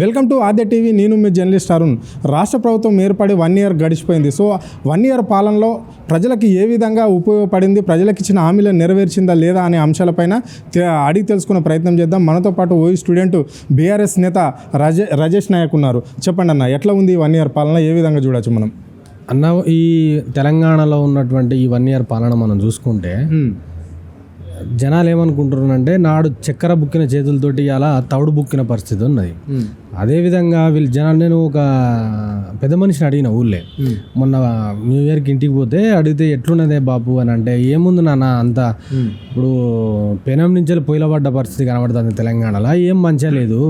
Welcome to Aadya TV. నేను మీ journalist Arun. రాష్ట్ర ప్రభుత్వం ఏర్పడి 1 ఇయర్ గడిచిపోయింది. సో 1 ఇయర్ పాలనలో ప్రజలకు ఏ విధంగా ఉపయోగపడింది, ప్రజలకు ఇచ్చిన హామీలను నెరవేర్చిందా లేదా అనే అంశాలపైన అడిగి తెలుసుకునే ప్రయత్నం చేద్దాం. మనతో పాటు ఓయి స్టూడెంట్ బీఆర్ఎస్ నేత రాజేష్ నాయక్ ఉన్నారు. చెప్పండి అన్న, ఎట్లా ఉంది 1 ఇయర్ పాలన, ఏ విధంగా చూడొచ్చు మనం? అన్న, ఈ తెలంగాణలో ఉన్నటువంటి ఈ 1 ఇయర్ పాలన మనం చూసుకుంటే జనాలు ఏమనుకుంటున్నారంటే నాడు చక్కెర బుక్కిన చేతులతోటి అలా తౌడు బుక్కిన పరిస్థితి ఉన్నది. అదేవిధంగా వీళ్ళు జనాలు, నేను ఒక పెద్ద మనిషిని అడిగిన ఊళ్ళే మొన్న న్యూ ఇయర్కి ఇంటికి పోతే అడిగితే ఎట్లున్నదే బాబు అని అంటే, ఏముంది నాన్న అంత ఇప్పుడు పెనం నుంచి పొయ్యిల పడ్డ పరిస్థితి కనబడుతుంది తెలంగాణలో, ఏం మంచిగా లేదు.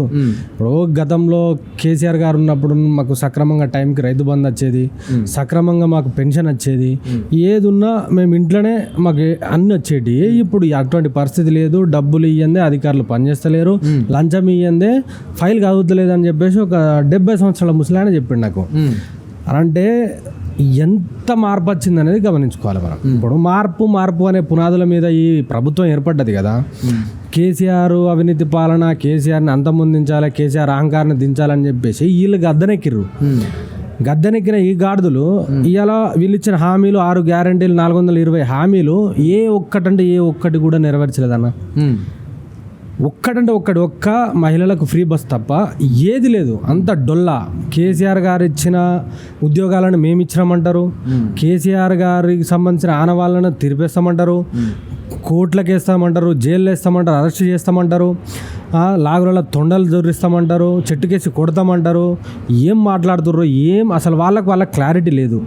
ఇప్పుడు గతంలో కేసీఆర్ గారు ఉన్నప్పుడు మాకు సక్రమంగా టైంకి రైతు బంధు వచ్చేది, సక్రమంగా మాకు పెన్షన్ వచ్చేది, ఏది ఉన్నా మేము ఇంట్లోనే మాకు అన్ని వచ్చేటి. ఇప్పుడు అటువంటి పరిస్థితి లేదు. డబ్బులు ఇయ్యందే అధికారులు పనిచేస్తలేరు, లంచం ఇయ్యందే ఫైల్ కాదుతలేదు అని చెప్పేసి ఒక 70 సంవత్సరాల ముసలాయన చెప్పిండు నాకు. అంటే ఎంత మార్పు వచ్చింది అనేది గమనించుకోవాలి మనం. ఇప్పుడు మార్పు అనే పునాదుల మీద ఈ ప్రభుత్వం ఏర్పడ్డది కదా. కేసీఆర్ అవినీతి పాలన, కేసీఆర్ని అంతమొందించాలి, కేసీఆర్ అహంకారాన్ని దించాలని చెప్పేసి వీళ్ళు గద్దెనెక్కిన ఈ గాడిదలు ఇవాళ వీళ్ళు ఇచ్చిన హామీలు 6 గ్యారంటీలు 420 హామీలు ఏ ఒక్కటి కూడా నెరవేర్చలేదన్న. ఒక్క మహిళలకు ఫ్రీ బస్ తప్ప ఏది లేదు. అంత డొల్లా. కేసీఆర్ గారు ఇచ్చిన ఉద్యోగాలను మేము ఇచ్చినామంటారు, కేసీఆర్ గారికి సంబంధించిన ఆనవాళ్ళను తిరిపేస్తామంటారు, కోర్టులకు వేస్తామంటారు, జైల్లో వేస్తామంటారు, అరెస్ట్ చేస్తామంటారు, లాగులలో తొండలు దొరిస్తామంటారు, చెట్టుకేసి కొడతామంటారు. ఏం మాట్లాడుతుర్రో అసలు వాళ్ళకి క్లారిటీ లేదు.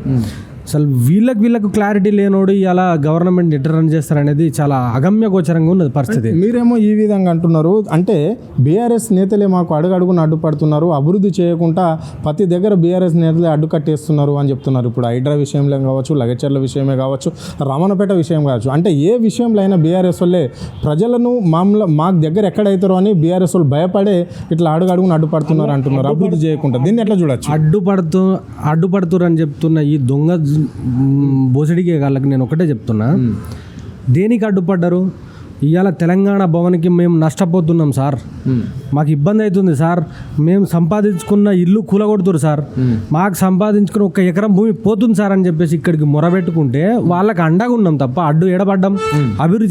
అసలు వీళ్ళకు క్లారిటీ లేనోడు ఇలా గవర్నమెంట్ ఎట్లా రన్ చేస్తారనేది చాలా అగమ్య గోచరంగా ఉన్నది పరిస్థితి. మీరేమో ఈ విధంగా అంటున్నారు, అంటే బీఆర్ఎస్ నేతలే మాకు అడుగడుగున అడ్డుపడుతున్నారు, అభివృద్ధి చేయకుండా ప్రతి దగ్గర బీఆర్ఎస్ నేతలే అడ్డుకట్టేస్తున్నారు అని చెప్తున్నారు. ఇప్పుడు హైడ్రా విషయంలో కావచ్చు, లగచర్ల విషయమే కావచ్చు, రమణపేట విషయం కావచ్చు, అంటే ఏ విషయంలో అయినా బీఆర్ఎస్ వాళ్ళే ప్రజలను మాకు దగ్గర ఎక్కడైతారో అని బీఆర్ఎస్ వాళ్ళు భయపడే ఇట్లా అడుగడుగున అడ్డుపడుతున్నారు అంటున్నారు, అభివృద్ధి చేయకుండా. దీన్ని ఎట్లా చూడొచ్చు? అడ్డుపడుతున్నారు అని చెప్తున్న ఈ దొంగ బోసడికే వాళ్ళకి నేను ఒకటే చెప్తున్నా, దేనికి అడ్డుపడ్డారు? ఇవాళ తెలంగాణ భవన్కి మేము నష్టపోతున్నాం సార్, మాకు ఇబ్బంది అవుతుంది సార్, మేము సంపాదించుకున్న ఇల్లు కూలగొడుతురు సార్, మాకు సంపాదించుకున్న 1 ఎకరం భూమి పోతుంది సార్ అని చెప్పేసి ఇక్కడికి మొరబెట్టుకుంటే వాళ్ళకి అండగా ఉన్నాం తప్ప అడ్డు ఎడబడ్డాం? అభివృద్ధి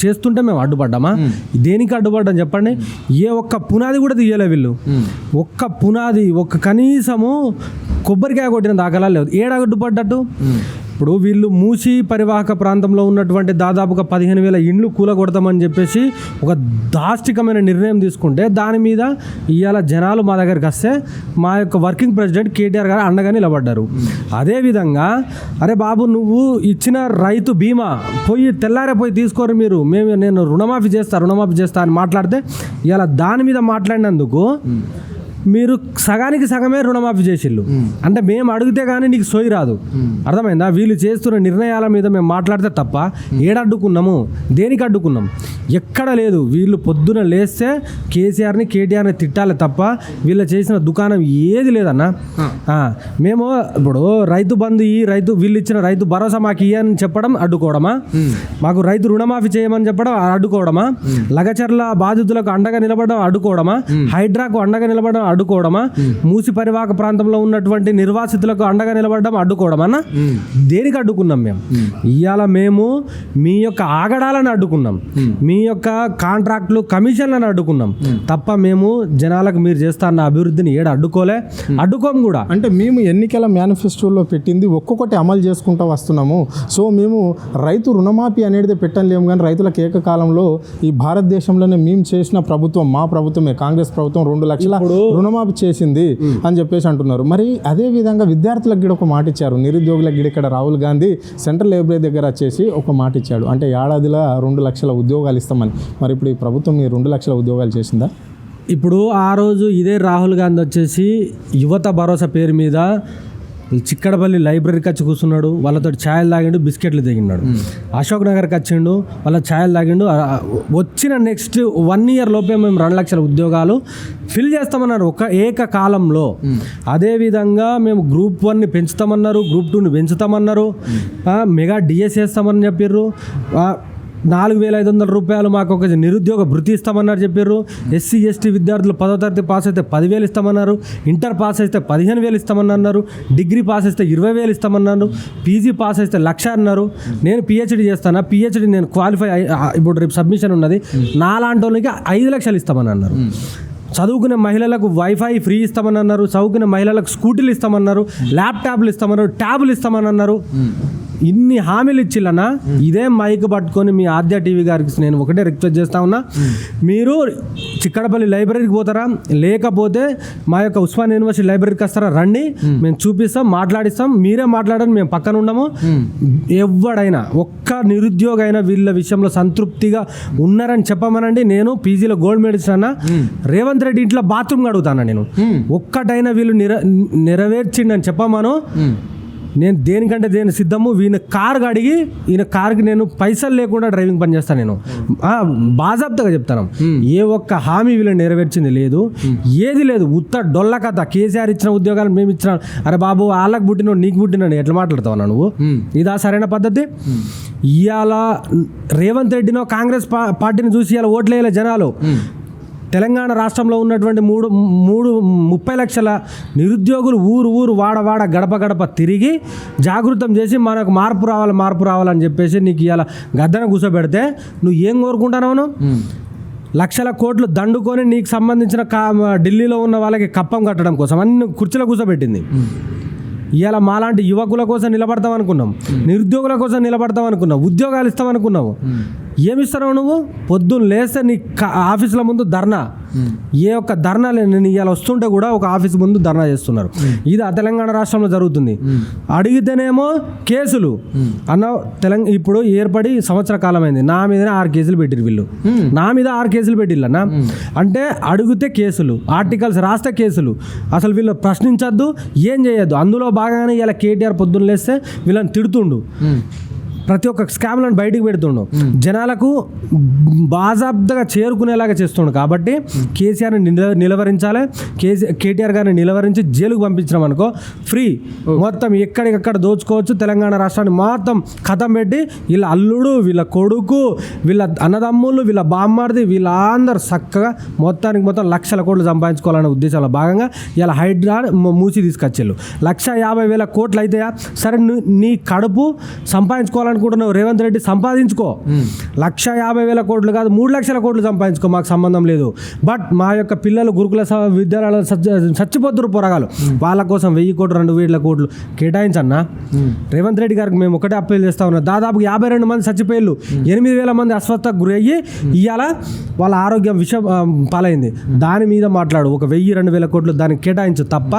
చేస్తుంటే మేము అడ్డుపడ్డామా? దేనికి అడ్డుపడ్డాం చెప్పండి? ఏ ఒక్క పునాది కూడా తీయలే వీళ్ళు. ఒక్క పునాది, కనీసము కొబ్బరికాయ కొట్టిన దాఖలా లేదు. అడ్డుపడ్డట్టు? ఇప్పుడు వీళ్ళు మూసి పరివాహక ప్రాంతంలో ఉన్నటువంటి దాదాపుగా 15,000 ఇండ్లు కూలగొడతామని చెప్పేసి ఒక దాష్టికమైన నిర్ణయం తీసుకుంటే దాని మీద ఇవాళ జనాలు మా దగ్గరికి వస్తే మా యొక్క వర్కింగ్ ప్రెసిడెంట్ కేటీఆర్ గారు అండగా నిలబడ్డారు. అదేవిధంగా, అరే బాబు నువ్వు ఇచ్చిన రైతు బీమా తెల్లారే తీసుకోరు మీరు, నేను రుణమాఫీ చేస్తా అని మాట్లాడితే ఇవాళ దాని మీద మాట్లాడినందుకు మీరు సగానికి సగమే రుణమాఫీ చేసిళ్ళు. అంటే మేము అడిగితే కానీ నీకు సోయి రాదు. అర్థమైందా? వీళ్ళు చేస్తున్న నిర్ణయాల మీద మేము మాట్లాడితే తప్ప అడ్డుకున్నాము? దేనికి అడ్డుకున్నాం? ఎక్కడ లేదు. వీళ్ళు పొద్దున లేస్తే కేటీఆర్ని తిట్టాలి తప్ప వీళ్ళు చేసిన దుకాణం ఏది లేదన్న. మేము ఇప్పుడు రైతు బంధు వీళ్ళు ఇచ్చిన రైతు భరోసా మాకు ఇయ్యని చెప్పడం అడ్డుకోవడమా? మాకు రైతు రుణమాఫీ చేయమని చెప్పడం అడ్డుకోవడమా? లగచర్ల బాధితులకు అండగా నిలబడడం అడ్డుకోవడమా? హైడ్రాకు అండగా నిలబడడం అడ్డుకోవడమా? మూసి పరివాహక ప్రాంతంలో ఉన్నటువంటి నిర్వాసితులకు అండగా నిలబడడం అడ్డుకోవడమా? దేనికి అడ్డుకున్నాం మేము? ఇవాళ మేము మీ యొక్క ఆగడాలను అడ్డుకున్నాం, మీ యొక్క కాంట్రాక్టులు కమిషన్లను అడ్డుకున్నాం తప్ప మేము జనాలకు మీరు చేస్తున్న అభివృద్ధిని అడ్డుకోం కూడా. అంటే మేము ఎన్నికల మేనిఫెస్టోలో పెట్టింది ఒక్కొక్కటి అమలు చేసుకుంటూ వస్తున్నాము. సో మేము రైతు రుణమాఫీ అనేది పెట్టలేము, కానీ రైతులకు ఏకకాలంలో ఈ భారతదేశంలోనే మేము చేసిన ప్రభుత్వం మా ప్రభుత్వమే, కాంగ్రెస్ ప్రభుత్వం 2 లక్షల రుణమాఫీ చేసింది అని చెప్పేసి అంటున్నారు. మరి అదే విధంగా విద్యార్థులకు కూడా ఒక మాట ఇచ్చారు, నిరుద్యోగులకు కూడా ఇక్కడ రాహుల్ గాంధీ సెంట్రల్ లైబ్రరీ దగ్గర వచ్చేసి ఒక మాట ఇచ్చాడు, అంటే ఏడాదిలో 2 లక్షల ఉద్యోగాలు ఇస్తామని. మరి ఇప్పుడు ఈ ప్రభుత్వం 2 లక్షల ఉద్యోగాలు చేసిందా? ఇప్పుడు ఆ రోజు ఇదే రాహుల్ గాంధీ వచ్చేసి యువత భరోసా పేరు మీద చిక్కడపల్లి లైబ్రరీకి వచ్చి కూర్చున్నాడు, వాళ్ళతో ఛాయలు తాగిండు, బిస్కెట్లు దిగినాడు. అశోక్ నగర్కి వచ్చిండు, వాళ్ళ ఛాయలు తాగిండు. వచ్చిన నెక్స్ట్ 1 ఇయర్ లోపే మేము 2 లక్షల ఉద్యోగాలు ఫిల్ చేస్తామన్నారు ఏకకాలంలో. అదేవిధంగా మేము గ్రూప్ 1ని పెంచుతామన్నారు, గ్రూప్ 2ని పెంచుతామన్నారు, మెగా డిఎస్ చేస్తామని చెప్పారు. 4,500 రూపాయలు మాకు ఒక నిరుద్యోగ భృతి ఇస్తామన్నారు చెప్పారు. ఎస్సీ ఎస్టీ విద్యార్థులు 10వ తరగతి పాస్ అయితే 10,000 ఇస్తామన్నారు. ఇంటర్ పాస్ అయితే 15,000 ఇస్తామన్నారు. డిగ్రీ పాస్ అయితే 20,000 ఇస్తామన్నారు. పీజీ పాస్ అయితే 1,00,000 అన్నారు. నేను పిహెచ్డి చేస్తాను, పిహెచ్డి నేను క్వాలిఫై ఇప్పుడు రేపు సబ్మిషన్ ఉన్నది, నాలాంటి వాళ్ళకి 5 లక్షలు ఇస్తామని అన్నారు. చదువుకునే మహిళలకు వైఫై ఫ్రీ ఇస్తామని అన్నారు. చదువుకునే మహిళలకు స్కూటీలు ఇస్తామన్నారు, ల్యాప్టాప్లు ఇస్తామన్నారు, ట్యాబ్లు ఇస్తామని అన్నారు. ఇన్ని హామీలు ఇచ్చిల్లన్నా ఇదే మైక్ పట్టుకొని మీ ఆద్య టీవీ గారికి నేను ఒకటే రిక్వెస్ట్ చేస్తా ఉన్నా, మీరు చిక్కడపల్లి లైబ్రరీకి పోతారా, లేకపోతే మా యొక్క ఉస్మాన్ యూనివర్సిటీ లైబ్రరీకి వస్తారా, రండి, మేము చూపిస్తాం, మాట్లాడిస్తాం, మీరే మాట్లాడని మేము పక్కన ఉండము. ఎవడైనా ఒక్క నిరుద్యోగ అయినా వీళ్ళ విషయంలో సంతృప్తిగా ఉన్నారని చెప్పమనండి. నేను పీజీలో గోల్డ్ మెడల్స్ అన్నా, రేవంత్ రెడ్డి ఇంట్లో బాత్రూమ్ కడుగుతాను నేను, ఒక్కటైనా వీళ్ళు నెరవేర్చిండని చెప్పమను. నేను దేనికంటే దేని సిద్ధము. ఈయన కారు అడిగి ఈయన కారుకి నేను పైసలు లేకుండా డ్రైవింగ్ పని చేస్తాను. నేను బాజాబ్తాగా చెప్తాను, ఏ ఒక్క హామీ వీళ్ళని నెరవేర్చింది లేదు, ఏది లేదు. ఉత్త డొల్ల కథ. కేసీఆర్ ఇచ్చిన ఉద్యోగాలు మేము ఇచ్చినాం, అరే బాబు వాళ్ళకి పుట్టినోడు నీకు పుట్టినాడు ఎట్లా మాట్లాడతావు నువ్వు? ఇదా సరైన పద్ధతి? ఇవాళ రేవంత్ రెడ్డినో కాంగ్రెస్ పార్టీని చూసి ఇవాళ ఓట్లేయాలి జనాలు. తెలంగాణ రాష్ట్రంలో ఉన్నటువంటి 30 లక్షల నిరుద్యోగులు ఊరు వాడ గడప గడప తిరిగి జాగృతం చేసి మనకు మార్పు రావాలని చెప్పేసి నీకు ఇవాళ గద్దన కూర్చోబెడితే నువ్వు ఏం కోరుకుంటున్నావు? లక్షల కోట్లు దండుకొని నీకు సంబంధించిన ఢిల్లీలో ఉన్న వాళ్ళకి కప్పం కట్టడం కోసం అన్ని కుర్చీలో కూర్చోబెట్టింది. ఇవాళ మాలాంటి యువకుల కోసం నిలబడతాం అనుకున్నాం, నిరుద్యోగుల కోసం నిలబడతాం అనుకున్నావు, ఉద్యోగాలు ఇస్తామనుకున్నావు. ఏమిస్తున్నావు నువ్వు? పొద్దున్న లేస్తే నీ ఆఫీసుల ముందు ధర్నా. ఏ ఒక్క ధర్నా లేదు. నేను ఇవాళ వస్తుంటే కూడా ఒక ఆఫీస్ ముందు ధర్నా చేస్తున్నారు. ఇది తెలంగాణ రాష్ట్రంలో జరుగుతుంది. అడిగితేనేమో కేసులు ఇప్పుడు ఏర్పడి సంవత్సర కాలం అయింది, నా మీదనే 6 కేసులు పెట్టిరు వీళ్ళు. నా మీద 6 కేసులు పెట్టిల్లన్నా అంటే అడిగితే కేసులు, ఆర్టికల్స్ రాస్తే కేసులు. అసలు వీళ్ళు ప్రశ్నించద్దు, ఏం చేయొద్దు. అందులో భాగంగానే ఇలా కేటీఆర్ పొద్దున్న లేస్తే వీళ్ళని తిడుతుండు, ప్రతి ఒక్క స్కామ్లను బయటికి పెడుతుండు, జనాలకు బాజాబ్దగా చేరుకునేలాగా చేస్తుండు. కాబట్టి కేసీఆర్ని నిలవరించాలి. కేటీఆర్ గారిని నిలవరించి జైలుకు పంపించడం అనుకో ఫ్రీ, మొత్తం ఎక్కడికక్కడ దోచుకోవచ్చు. తెలంగాణ రాష్ట్రాన్ని మొత్తం ఖతం పెట్టి వీళ్ళ అల్లుడు, వీళ్ళ కొడుకు, వీళ్ళ అన్నదమ్ములు, వీళ్ళ బామ్మార్ది, వీళ్ళందరూ చక్కగా మొత్తానికి మొత్తం లక్షల కోట్లు సంపాదించుకోవాలనే ఉద్దేశంలో భాగంగా ఇలా హైడ్రా మూసి తీసుకొచ్చేళ్ళు. 150,000 కోట్లు అయితాయా? సరే, నీ కడుపు సంపాదించుకోవాలని అనుకుంటున్నావు రేవంత్ రెడ్డి, సంపాదించుకో. 150,000 కోట్లు కాదు, 3 లక్షల కోట్లు సంపాదించుకో, మాకు సంబంధం లేదు. బట్ మా యొక్క పిల్లలు గురుకుల విద్యాలయాలు చచ్చిపోతున్నారు పోరగాలు, వాళ్ళ కోసం 1,000 కోట్లు 2,000 కోట్లు కేటాయించన్నా. రేవంత్ రెడ్డి గారికి మేము ఒకటే అప్పీల్ చేస్తా ఉన్నాం. దాదాపు 52 మంది చచ్చిపోయారు, 8,000 మంది అస్వస్థకు గురయ్యి ఇవాళ వాళ్ళ ఆరోగ్యం పాలైంది. దాని మీద మాట్లాడు. ఒక 1,000-2,000 కోట్లు దానికి కేటాయించు తప్ప,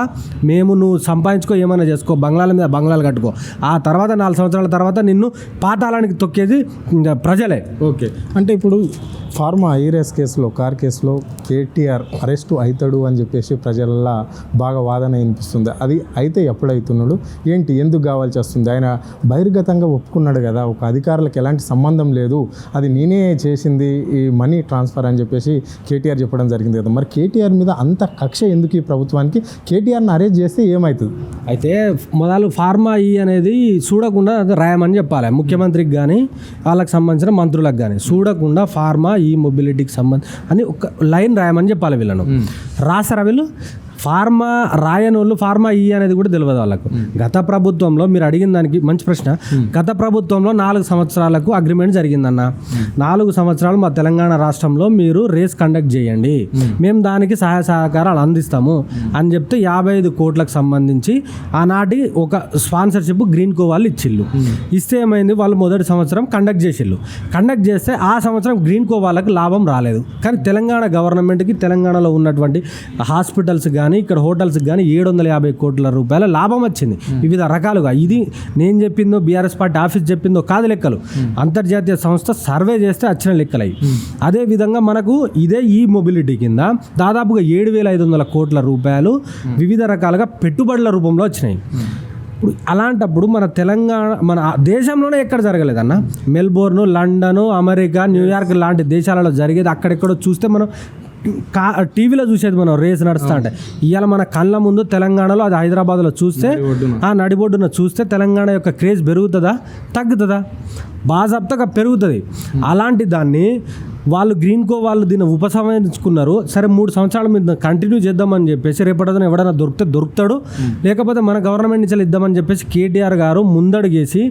నువ్వు సంపాదించుకో, ఏమైనా చేసుకో, బంగ్లాల మీద బంగ్లాలు కట్టుకో. ఆ తర్వాత 4 సంవత్సరాల తర్వాత నిన్ను పాతాళానికి తొక్కేది ప్రజలే. ఓకే, అంటే ఇప్పుడు ఫార్మా ఐరేస్ కేసులో, కార్ కేసులో కేటీఆర్ అరెస్టు అవుతాడు అని చెప్పేసి ప్రజలల్లో బాగా వాదన వినిపిస్తుంది. అది అయితే ఎప్పుడవుతున్నాడు, ఏంటి, ఎందుకు కావాల్సి వస్తుంది? ఆయన బహిర్గతంగా ఒప్పుకున్నాడు కదా, ఒక అధికారులకు ఎలాంటి సంబంధం లేదు, అది నేనే చేసింది ఈ మనీ ట్రాన్స్ఫర్ అని చెప్పేసి కేటీఆర్ చెప్పడం జరిగింది కదా. మరి కేటీఆర్ మీద అంత కక్ష ఎందుకు ఈ ప్రభుత్వానికి? కేటీఆర్ని అరెస్ట్ చేస్తే ఏమవుతుంది? అయితే మొదలు ఫార్మా అనేది చూడకుండా రాయమని చెప్పాలి ముఖ్యమంత్రికి కానీ వాళ్ళకి సంబంధించిన మంత్రులకు కానీ. చూడకుండా ఫార్మా మొబిలిటీకి సంబంధించి అని ఒక లైన్ రాయమని చెప్పాలి. వీళ్ళను రాసారా వీళ్ళు? ఫార్మా రాయని వాళ్ళు ఫార్మా అనేది కూడా తెలియదు వాళ్ళకు. గత ప్రభుత్వంలో మీరు అడిగిన దానికి మంచి ప్రశ్న. గత ప్రభుత్వంలో 4 సంవత్సరాలకు అగ్రిమెంట్ జరిగిందన్న. 4 సంవత్సరాలు మా తెలంగాణ రాష్ట్రంలో మీరు రేస్ కండక్ట్ చేయండి, మేము దానికి సహాయ సహకారాలు అందిస్తాము అని చెప్తే 55 కోట్లకు సంబంధించి ఆనాటి ఒక స్పాన్సర్షిప్ గ్రీన్ కో వాళ్ళు ఇచ్చిళ్ళు. ఇస్తే ఏమైంది, వాళ్ళు మొదటి సంవత్సరం కండక్ట్ చేసిళ్ళు. కండక్ట్ చేస్తే ఆ సంవత్సరం గ్రీన్ కో వాళ్ళకి లాభం రాలేదు. కానీ తెలంగాణ గవర్నమెంట్కి, తెలంగాణలో ఉన్నటువంటి హాస్పిటల్స్ కానీ ఇక్కడ హోటల్స్కి కానీ 750 కోట్ల రూపాయల లాభం వచ్చింది వివిధ రకాలుగా. ఇది నేను చెప్పిందో బీఆర్ఎస్ పార్టీ ఆఫీస్ చెప్పిందో కాదు లెక్కలు, అంతర్జాతీయ సంస్థ సర్వే చేస్తే వచ్చిన లెక్కలు అవి. అదేవిధంగా మనకు ఇదే ఈ మొబిలిటీ కింద దాదాపుగా 7,500 కోట్ల రూపాయలు వివిధ రకాలుగా పెట్టుబడుల రూపంలో వచ్చినాయి. ఇప్పుడు అలాంటప్పుడు మన తెలంగాణ, మన దేశంలోనే ఎక్కడ జరగలేదన్న. మెల్బోర్ను, లండను, అమెరికా, న్యూయార్క్ లాంటి దేశాలలో జరిగేది అక్కడెక్కడో చూస్తే మనం టీవీలో చూసేది, మనం రేస్ నడుస్తా అంటే. ఇవాళ మన కళ్ళ ముందు తెలంగాణలో, అది హైదరాబాద్లో చూస్తే, ఆ నడిబొడ్డున చూస్తే తెలంగాణ యొక్క క్రేజ్ పెరుగుతుందా తగ్గుతుందా? బాజాప్తగా పెరుగుతుంది. అలాంటి దాన్ని వాళ్ళు గ్రీన్కో వాళ్ళు దీన్ని ఉపసంహరించుకున్నారు. సరే 3 సంవత్సరాలు మీరు కంటిన్యూ చేద్దామని చెప్పేసి రేపటిన ఎవడైనా దొరుకుతాడు, లేకపోతే మన గవర్నమెంట్ నుంచి ఇద్దామని చెప్పేసి కేటీఆర్ గారు ముందడుగేసి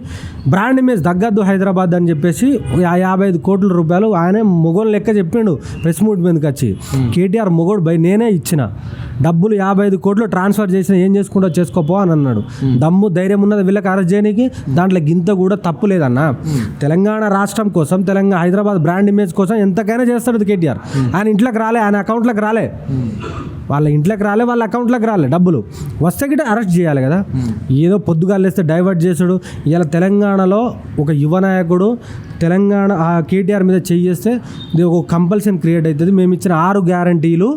బ్రాండ్ ఇమేజ్ తగ్గద్దు హైదరాబాద్ అని చెప్పేసి 55 కోట్ల రూపాయలు ఆయనే మొగోళ్ళు లెక్క చెప్పిండు ప్రెస్ మీట్ మీదకి వచ్చి. కేటీఆర్ మొగోడు బై నేనే ఇచ్చిన డబ్బులు 55 కోట్లు ట్రాన్స్ఫర్ చేసిన, ఏం చేసుకుంటో చేసుకోపో అని అన్నాడు. దమ్ము ధైర్యం ఉన్నది వీళ్ళకి అరెస్ట్ చేయడానికి, దాంట్లో గింత కూడా తప్పు లేదన్న. తెలంగాణ రాష్ట్రం కోసం, హైదరాబాద్ బ్రాండ్ ఇమేజ్ కోసం ఎంతకైనా చేస్తాడు కేటీఆర్. ఆయన ఇంట్లోకి రాలే, ఆయన అకౌంట్లోకి రాలే, వాళ్ళ ఇంట్లోకి రాలే, వాళ్ళ అకౌంట్లోకి రాలే. డబ్బులు వస్తే గిట్ట అరెస్ట్ చేయాలి కదా. ఏదో పొద్దుగాలేస్తే డైవర్ట్ చేసాడు. ఇలా తెలంగాణలో ఒక యువ నాయకుడు తెలంగాణ కేటీఆర్ మీద చేస్తే ఇది ఒక కంపల్షన్ క్రియేట్ అవుతుంది. మేము ఇచ్చిన 6 గ్యారంటీలు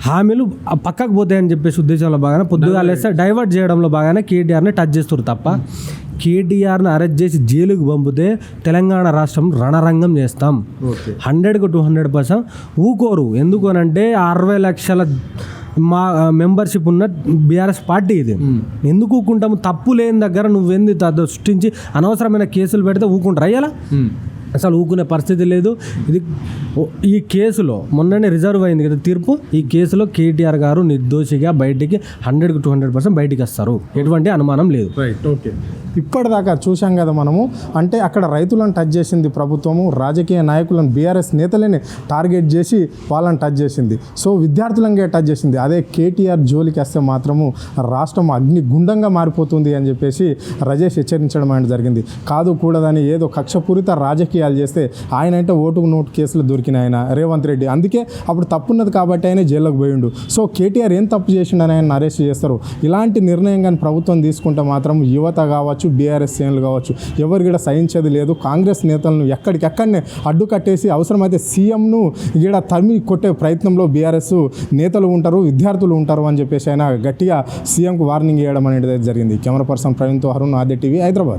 హామీలు పక్కకు పోతాయని చెప్పేసి ఉద్దేశంలో బాగానే పొద్దుగాలేస్తే డైవర్ట్ చేయడంలో బాగానే కేటీఆర్ని టచ్ చేస్తారు తప్ప, కేటీఆర్ని అరెస్ట్ చేసి జైలుకు పంపితే తెలంగాణ రాష్ట్రం రణరంగం చేస్తాం. 100కు 200% ఊకోరు. ఎందుకు అనంటే 60 లక్షల మా మెంబర్షిప్ ఉన్న బీఆర్ఎస్ పార్టీ ఇది. ఎందుకు ఊకుంటాము? తప్పు లేని దగ్గర నువ్వెంది సృష్టించి అనవసరమైన కేసులు పెడితే ఊకుంటారు అయ్యాలా? అసలు ఊకునే పరిస్థితి లేదు. ఇది ఈ కేసులో మొన్ననే రిజర్వ్ అయింది కదా తీర్పు. ఈ కేసులో కేటీఆర్ గారు నిర్దోషిగా బయటికి 100కు 200% బయటికి వస్తారు, ఎటువంటి అనుమానం లేదు. ఓకే, ఇప్పటిదాకా చూసాం కదా మనము. అంటే అక్కడ రైతులను టచ్ చేసింది ప్రభుత్వము, రాజకీయ నాయకులను బీఆర్ఎస్ నేతలని టార్గెట్ చేసి వాళ్ళని టచ్ చేసింది. సో విద్యార్థులంగా టచ్ చేసింది. అదే కేటీఆర్ జోలికి వస్తే మాత్రము రాష్ట్రం అగ్నిగుండంగా మారిపోతుంది అని చెప్పేసి రజేష్ హెచ్చరించడం అనేది జరిగింది. కాదు కూడదని ఏదో కక్షపూరిత రాజకీయాలు చేస్తే ఆయన అంటే ఓటుకు నోటు కేసులు దొరికిన ఆయన రేవంత్ రెడ్డి, అందుకే అప్పుడు తప్పున్నది కాబట్టి ఆయన జైల్లోకి పోయిండు. సో కేటీఆర్ ఏం తప్పు చేసిండని ఆయన అరెస్ట్ చేస్తారు. ఇలాంటి నిర్ణయం కానీ ప్రభుత్వం తీసుకుంటే మాత్రం యువత కావచ్చు, బీఆర్ఎస్ శ్రేణులు కావచ్చు, ఎవరు కూడా సహించేది లేదు. కాంగ్రెస్ నేతలను ఎక్కడికెక్కడనే అడ్డుకట్టేసి అవసరమైతే సీఎంను ఇక్కడ తరిమి కొట్టే ప్రయత్నంలో బీఆర్ఎస్ నేతలు ఉంటారు, విద్యార్థులు ఉంటారు అని చెప్పేసి ఆయన గట్టిగా సీఎంకు వార్నింగ్ ఇవ్వడం అనేది జరిగింది. కెమెరా పర్సన్ ప్రవీణ్తో అరుణ్, ఆద్య టీవీ, హైదరాబాద్.